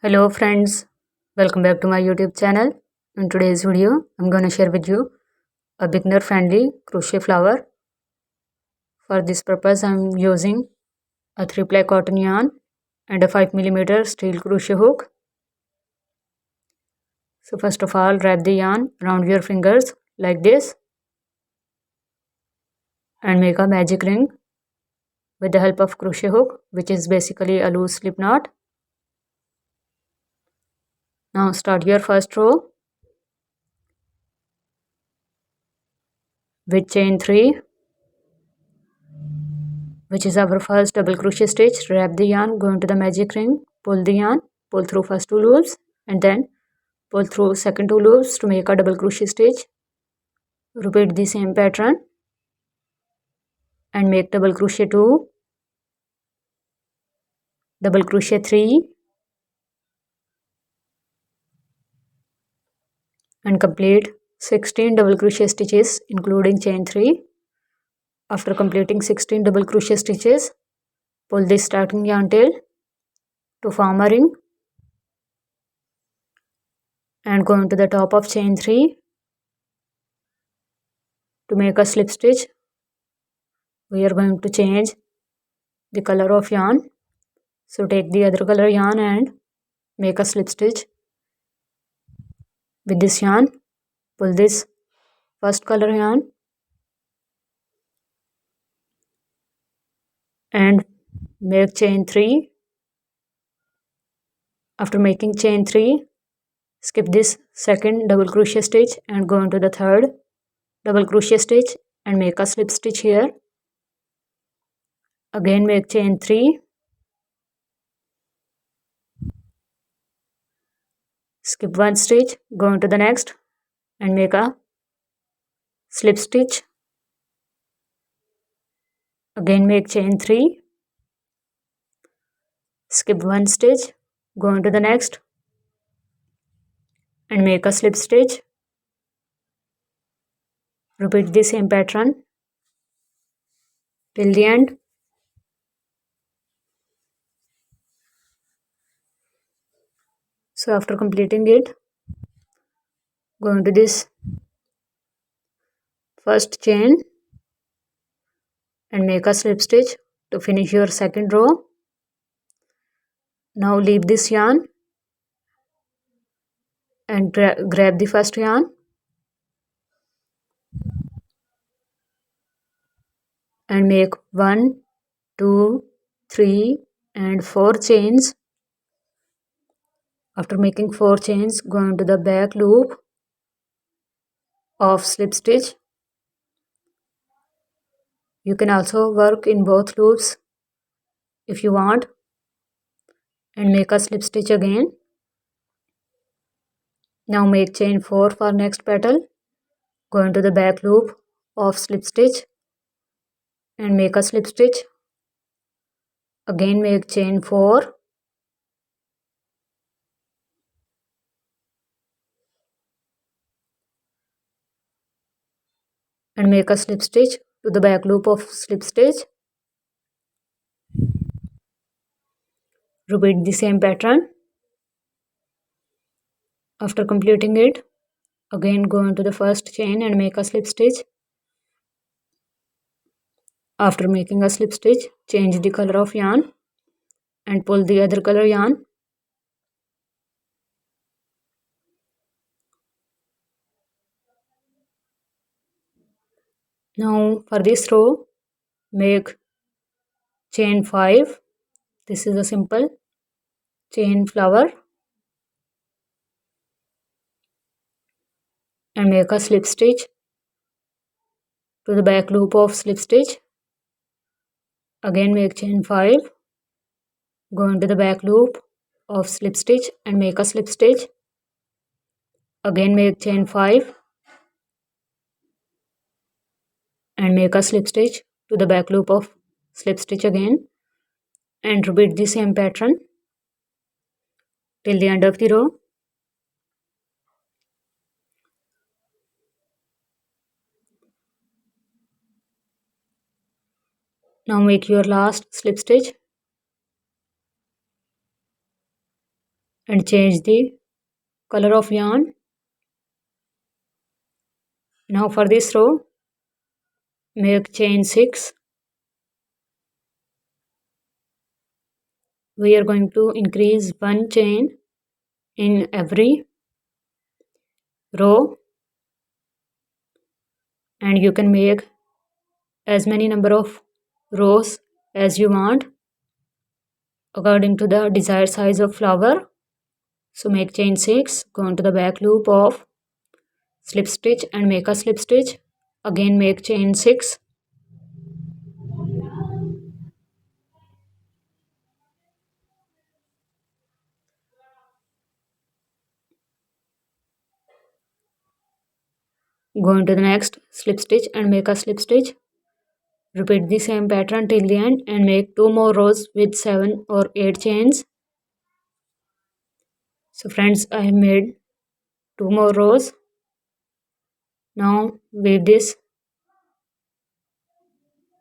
Hello friends, welcome back to my YouTube channel. In today's video, I'm gonna share with you a beginner friendly crochet flower. For this purpose, I'm using a 3-ply cotton yarn and a 5mm steel crochet hook. So first of all, wrap the yarn around your fingers like this and make a magic ring with the help of crochet hook, which is basically a loose slip knot. Now start your first row with chain 3, which is our first double crochet stitch. Wrap the yarn, go into the magic ring, pull the yarn, pull through first 2 loops and then pull through second 2 loops to make a double crochet stitch. Repeat the same pattern and make double crochet 2, double crochet 3 and complete 16 double crochet stitches including chain 3. After completing 16 double crochet stitches, pull the starting yarn tail to form a ring and go into the top of chain 3 to make a slip stitch. We are going to change the color of yarn. So take the other color yarn and make a slip stitch with this yarn. Pull this first color yarn and make chain 3. After making chain 3, skip this second double crochet stitch and go into the third double crochet stitch and make a slip stitch here. Again make chain 3, skip one stitch, go into the next and make a slip stitch. Again make chain 3, skip one stitch, go into the next and make a slip stitch. Repeat the same pattern till the end. So after completing it, go into this first chain and make a slip stitch to finish your second row. Now leave this yarn and grab the first yarn and make 1, 2, 3 and 4 chains. After making 4 chains, go into the back loop of slip stitch. You can also work in both loops if you want and make a slip stitch again. Now make chain 4 for next petal. Go into the back loop of slip stitch and make a slip stitch. Again make chain 4 and make a slip stitch to the back loop of slip stitch. Repeat the same pattern. After completing it, again go into the first chain and make a slip stitch. After making a slip stitch, change the color of yarn and pull the other color yarn. Now for this row, make chain 5. This is a simple chain flower and make a slip stitch to the back loop of slip stitch. Again make chain 5, go into the back loop of slip stitch and make a slip stitch. Again make chain 5 and make a slip stitch to the back loop of slip stitch again and repeat the same pattern till the end of the row. Now make your last slip stitch and change the color of yarn. Now for this row, make chain 6. We are going to increase one chain in every row, and you can make as many number of rows as you want according to the desired size of flower. So make chain 6, go into the back loop of slip stitch and make a slip stitch. Again make chain 6. Go into the next slip stitch and make a slip stitch. Repeat the same pattern till the end and make 2 more rows with 7 or 8 chains. So friends, I have made 2 more rows. Now weave this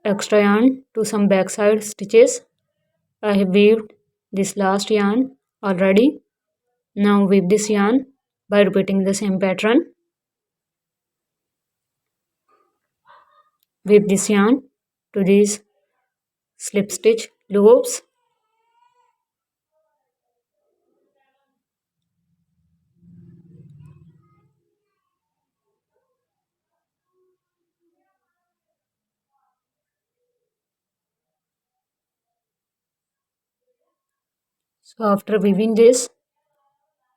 extra yarn to some backside stitches. I have weaved this last yarn already. Now weave this yarn by repeating the same pattern. Weave this yarn to these slip stitch loops. So after weaving this,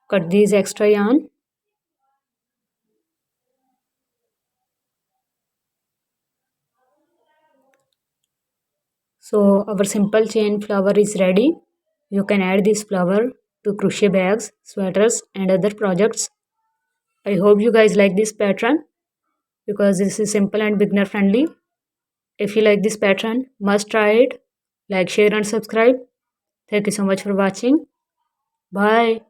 cut these extra yarn. So our simple chain flower is ready. You can add this flower to crochet bags, sweaters and other projects. I hope you guys like this pattern because this is simple and beginner friendly. If you like this pattern, must try it. Like, share and subscribe. Thank you so much for watching. Bye.